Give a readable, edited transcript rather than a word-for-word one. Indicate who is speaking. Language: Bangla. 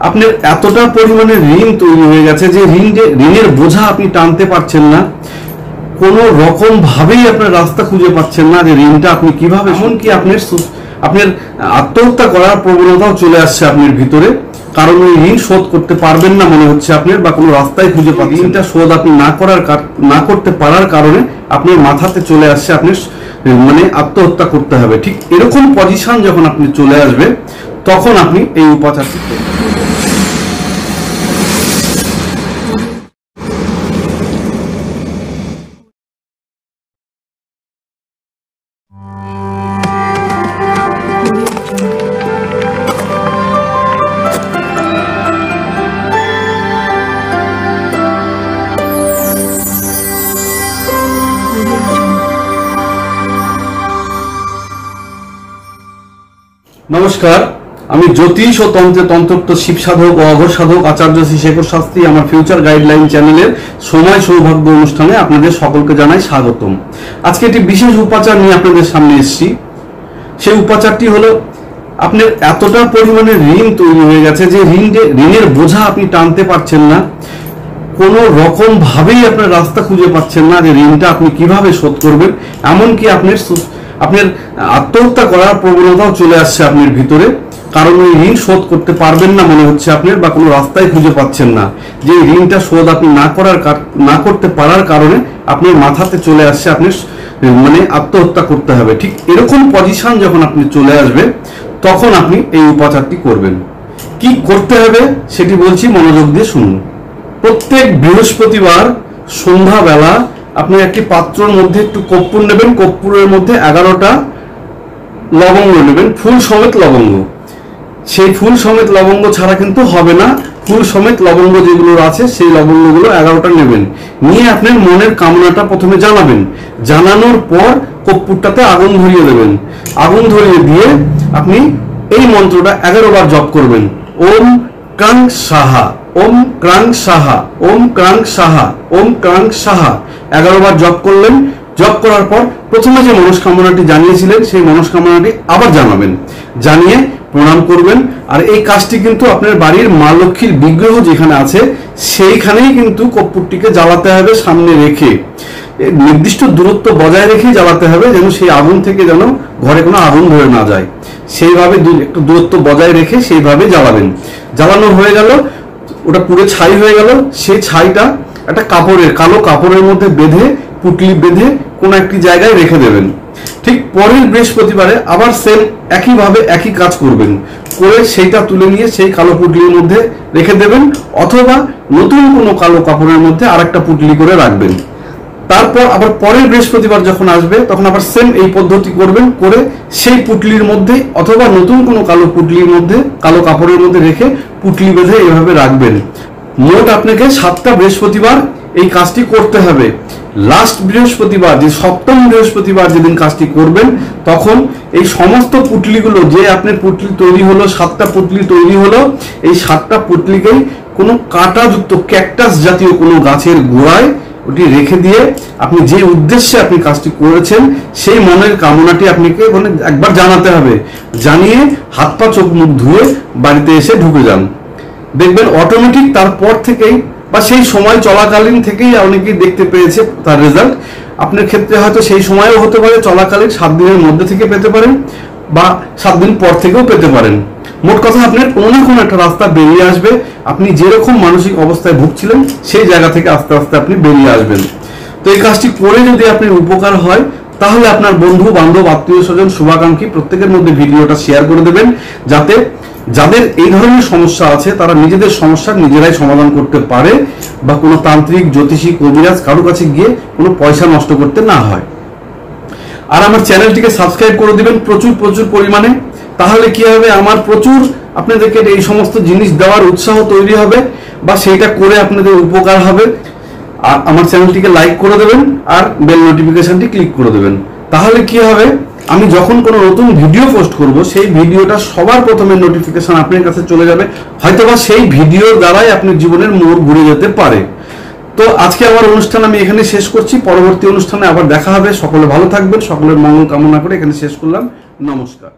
Speaker 1: আপনার এতটা পরিমাণে ঋণ তৈরি হয়ে গেছে যে ঋণের বোঝা আপনি টানতে পারছেন না, কোনো রকম ভাবেই আপনার রাস্তা খুঁজে পাচ্ছেন না যে ঋণটা আপনি কিভাবে, এমনকি আপনার আত্মহত্যা করার প্রবণতাও চলে আসছে আপনার ভিতরে, কারণ ওই ঋণ শোধ করতে পারবেন না মনে হচ্ছে আপনার, বা কোনো রাস্তায় খুঁজে পাচ্ছেন। ঋণটা শোধ আপনি না করতে পারার কারণে আপনার মাথাতে চলে আসছে আপনার আত্মহত্যা করতে হবে। ঠিক এরকম পজিশন যখন আপনি চলে আসবে তখন আপনি এই উপাচারটি করবেন। নমস্কার, আমি জ্যোতিষ ও তন্ত্রোক্ত শিব সাধক ও অঘোর সাধক আচার্য শ্রী শেখর শাস্ত্রী। আমার ফিউচার গাইডলাইন চ্যানেলের সময় সৌভাগ্য অনুষ্ঠানে আপনাদের সকলকে জানাই স্বাগতম। আজকে একটি বিশেষ উপাচার নিয়ে আপনাদের সামনে এসেছি। সেই উপাচারটি হলো, আপনার এতটা পরিমাণে ঋণ তৈরি হয়ে গেছে যে ঋণের বোঝা আপনি টানতে পারছেন না, কোনো রকম ভাবেই আপনার রাস্তা খুঁজে পাচ্ছেন না যে ঋণটা আপনি কিভাবে শোধ করবেন, এমনকি আপনার আত্মহত্যা করার প্রবণতাও চলে আসছে আপনার ভিতরে, কারণ ওই ঋণ শোধ করতে পারবেন না মনে হচ্ছে আপনার, বা কোনো রাস্তায় খুঁজে পাচ্ছেন না যে ঋণটা শোধ আপনি না করতে পারার কারণে আপনার মাথাতে চলে আসছে আপনার আত্মহত্যা করতে হবে। ঠিক এরকম পজিশন যখন আপনি চলে আসবে তখন আপনি এই উপাচারটি করবেন। কি করতে হবে সেটি বলছি, মনোযোগ দিয়ে শুনুন। প্রত্যেক বৃহস্পতিবার সন্ধ্যাবেলা আপনি একটি পাত্রের মধ্যে একটু কর্পূর নেবেন, কর্পূরের মধ্যে 11টা লবঙ্গ নেবেন, ফুল সমেত লবঙ্গ। সেই ফুল সমেত লবঙ্গ ছাড়া কিন্তু হবে না, ফুল সমেত লবঙ্গ যেগুলো আছে সেই লবঙ্গগুলো 11টা নেবেন। নিয়ে আপনার মনের কামনাটা প্রথমে জানাবেন, জানানোর পর কর্পূরটাতে আগুন ধরিয়ে দেবেন। আগুন ধরিয়ে দিয়ে আপনি এই মন্ত্রটা 11 বার জপ করবেন। ওম ক্রাং সাহা, ওম ক্রাং সাহা, ওম ক্রাং সাহা, ওম ক্রাং সাহা 11 বার জপ করলেন। জপ করার পর প্রথমে যে মনস্কামনাটি জানিয়েছিলেন সেই মনস্কামনাটি আবার জানাবেন, জানিয়ে প্রণাম করবেন। আর এই কাজটি কিন্তু আপনার বাড়ির মা লক্ষ্মীর বিগ্রহ যেখানে আছে সেইখানেই কিন্তু কর্পূরটিকে জ্বালাতে হবে, সামনে রেখে নির্দিষ্ট দূরত্ব বজায় রেখেই জ্বালাতে হবে, যেন সেই আগুন থেকে যেন ঘরে কোনো আগুন ধরে না যায়, সেইভাবে একটু দূরত্ব বজায় রেখে সেইভাবে জ্বালাবেন। জ্বালানো হয়ে গেল, ওটা পুরো ছাই হয়ে গেল। সেই ছাইটা একটা কালো কাপড়ের মধ্যে বেঁধে, পুটলি বেঁধে কোনো একটি জায়গায় রেখে দেবেন। ঠিক পরের বৃহস্পতিবারে আবার সেম একইভাবে একই কাজ করবেন, করে সেইটা তুলে নিয়ে সেই কালো পুটলির মধ্যে রেখে দেবেন, অথবা নতুন কোনো কালো কাপড়ের মধ্যে আরেকটা পুটলি করে রাখবেন। তারপর আবার পরের বৃহস্পতিবার যখন আসবে তখন আবার সেম এই পদ্ধতি করবেন, করে সেই পুটলির মধ্যে অথবা নতুন কোনো কালো পুটলির মধ্যে, কালো কাপড়ের মধ্যে রেখে পুটলি বেঁধে এভাবে রাখবেন। মোট আপনাকে 7টা বৃহস্পতিবার এই কাজটি করতে হবে। লাস্ট বৃহস্পতিবার, যে 7ম বৃহস্পতিবার যেদিন কাজটি করবেন, তখন এই সমস্ত পুটলিগুলো, যে আপনার পুটলি তৈরি হলো, 7টা পুটলি তৈরি হলো, এই 7টা পুটলিকেই কোনো কাঁটাযুক্ত ক্যাকটাস জাতীয় কোনো গাছের গোড়ায় ওটি রেখে দিয়ে আপনি যে উদ্দেশ্যে আপনি কাজটি করেছেন সেই মনের কামনাটি আপনাকে একবার জানাতে হবে। জানিয়ে হাত পা চোখ মুখ ধুয়ে বাড়িতে এসে ঢুকে যান, দেখবেন অটোমেটিক তারপর থেকেই বা সেই সময় চলাকালীন থেকেই অনেকেই দেখতে পেয়েছে তার রেজাল্ট। আপনার ক্ষেত্রে হয়তো সেই সময়ও হতে পারে, চলাকালীন 7 দিনের মধ্যে থেকে পেতে পারেন, বা 7 দিন পর থেকেও পেতে পারেন। মোট কথা আপনার কোনো না কোনো একটা রাস্তা বেরিয়ে আসবে। আপনি যেরকম মানসিক অবস্থায় ভুগছিলেন সেই জায়গা থেকে আস্তে আস্তে আপনি বেরিয়ে আসবেন। তো এই কাজটি করে যদি আপনার উপকার হয়, তাহলে আপনার বন্ধু বান্ধব, আত্মীয় স্বজন, শুভাকাঙ্ক্ষী প্রত্যেকের মধ্যে ভিডিওটা শেয়ার করে দেবেন, যাতে যাদের এই ধরনের সমস্যা আছে তারা নিজেদের সমস্যা নিজেরাই সমাধান করতে পারে, বা কোনো তান্ত্রিক, জ্যোতিষী, কবিরাজ কারো কাছে গিয়ে কোনো পয়সা নষ্ট করতে না হয়। আর আমার চ্যানেলটিকে সাবস্ক্রাইব করে দিবেন প্রচুর পরিমাণে, তাহলে কি হবে, আমার প্রচুর আপনাদেরকে এই সমস্ত জিনিস দেওয়ার উৎসাহ তৈরি হবে, বা সেইটা করে আপনাদের উপকার হবে। আর আমার চ্যানেলটিকে লাইক করে দেবেন আর বেল নোটিফিকেশনটি ক্লিক করে দেবেন। তাহলে কি হবে, আমি যখন কোনো নতুন ভিডিও পোস্ট করব সেই ভিডিওটা সবার প্রথমে নোটিফিকেশন আপনার কাছে চলে যাবে, হয়তোবা সেই ভিডিওর দ্বারাই আপনার জীবনের মোড় ঘুরে যেতে পারে। তো আজকে আমার অনুষ্ঠান আমি এখানে শেষ করছি, পরবর্তী অনুষ্ঠানে আবার দেখা হবে। সকলে ভালো থাকবেন, সকলের মঙ্গল কামনা করে এখানে শেষ করলাম। নমস্কার।